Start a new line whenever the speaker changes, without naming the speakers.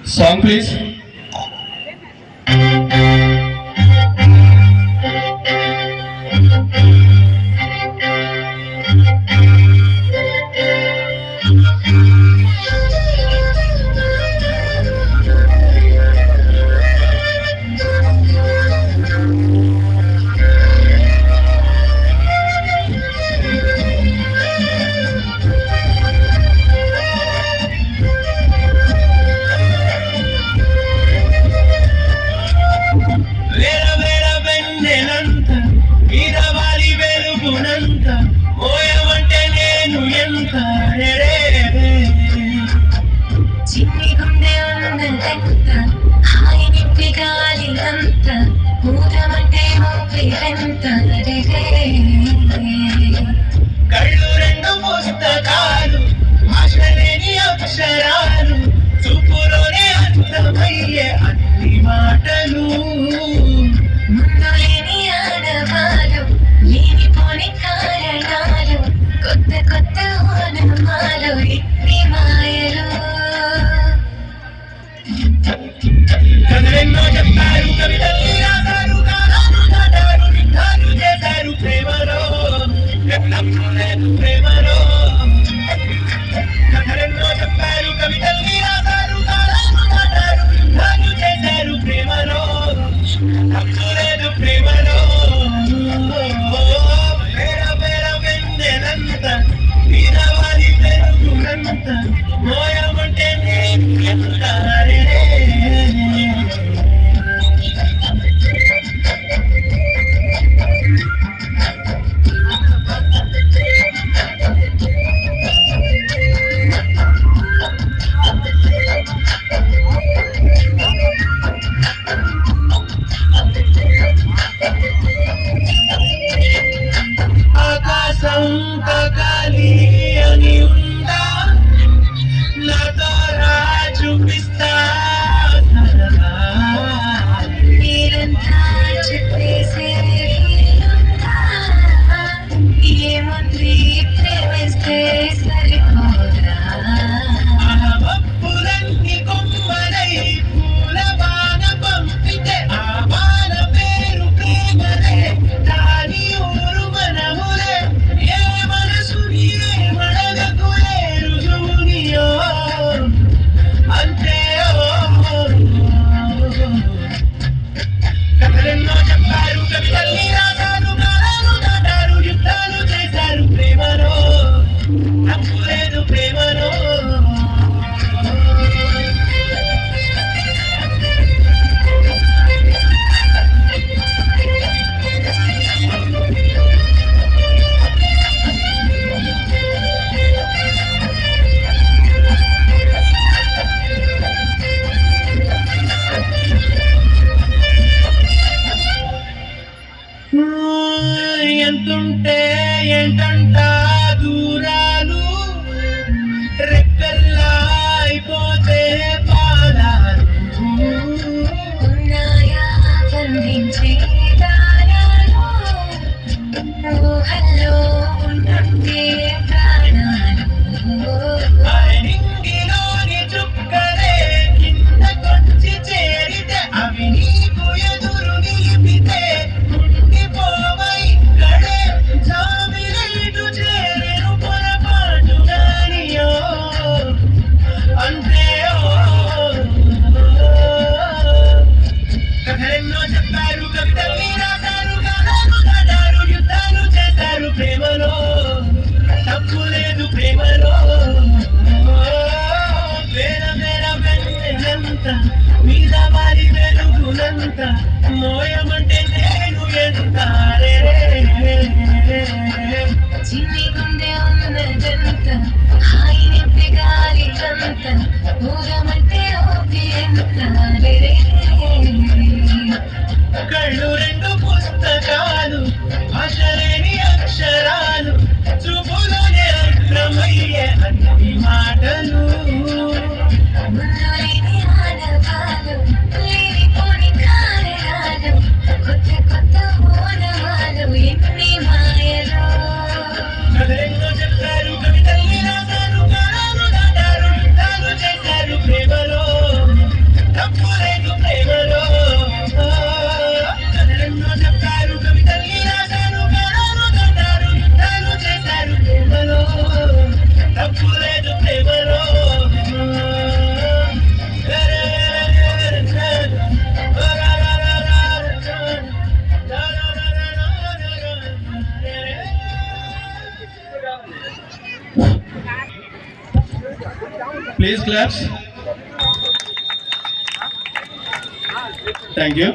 Song please.
చిన్ని గుండె ఉన్నదంత హాయి నింపి గాలి అంత మూతమంటే మోపిరంత
కళ్ళు రెండు పుస్తకాలు ఆశలేని అక్షరాలు చూపులోనే అర్థమయ్యే అన్ని మాటలు
ముందు లేని ఆడవాళ్ళు లేనిపోని కారణాలు కొత్త కొత్త ఓనమాలు ఇన్ని మాయలు
కథలెన్నో చెప్పారు కవితల్ని రాశారు కాలాలు దాటారు యుద్ధాలు చేశారు ప్రేమలో లేదు ప్రేమలో కథలెన్నో చెప్పారు కవితల్ని రాశారు కాలాలు దాటారు యుద్ధాలు చేశారు ప్రేమలో లేదు ప్రేమలో వేర వేర వెన్నెలంత వీరవారి పెరుగునంత మోయమంటే నేను ఎంత ఆకాశం కాకాలి అని ఉందా నాతో రా చూపిస్తా
మీరంతా చెప్పేసే ఏముంది ప్రేమిస్తే సరిపోదా
పులన్ని కొమ్మలై పూల వాన పంపితే ఆ వాన పేరు ప్రేమలే దాని ఊరు మనములే ఏ మనసుని ఏ మడగకు ఏ రుజువునియో అంతే కథలెన్నో చెప్పారు కవితల్ని రాశారు కాలాలు దాటారు యుద్ధాలు చేశారు ప్రేమలో తప్పు లేదు ప్రేమలో ఎంతుంటే ఏంటంట దూరాలు రెక్కల్లా అయిపోతే పాదాలు
ఉన్నాయా బంధించే దారాలు ఊహల్లో ఉంటుంటే ప్రాణాలు
నింగిలోని చుక్కలే కిందకొచ్చి చేరితే అవి నీకు ఎదురు నిలిపితే ఉండిపోవై కడే జాబిలైటు చేరెను పొరపాటు గానియో అంతే కథలెన్నో చెప్పారు కవితల్ని రాశారు కాలాలు దాటారు యుద్ధాలు చేశారు ప్రేమలో తప్పు లేదు ప్రేమలో వేల వేల వెన్నెలంత మీద వారి వెలుగునంత మోయమంటే నేను ఎంత
చిన్ని గుండె ఉన్నదంత హాయి నింపి గాలి అంత ఊగమంటే ఓపి ఎంత
కళ్ళు రెండు పుస్తకాలు భాషలేని అక్షరాలు చూపులోనే అర్థమయ్యే అన్ని మాటలు
ముందు లేని ఆడవాళ్ళు లేనిపోని కారణాలు కొత్త కొత్త ఓనమాలు ఎన్ని మాయలు
కథలెన్నో చెప్పారు కవితల్ని రాశారు కాలాలు దాటారు యుద్ధాలు చేశారు ప్రేమలో ప్లీజ్ క్లాప్స్. Thank you.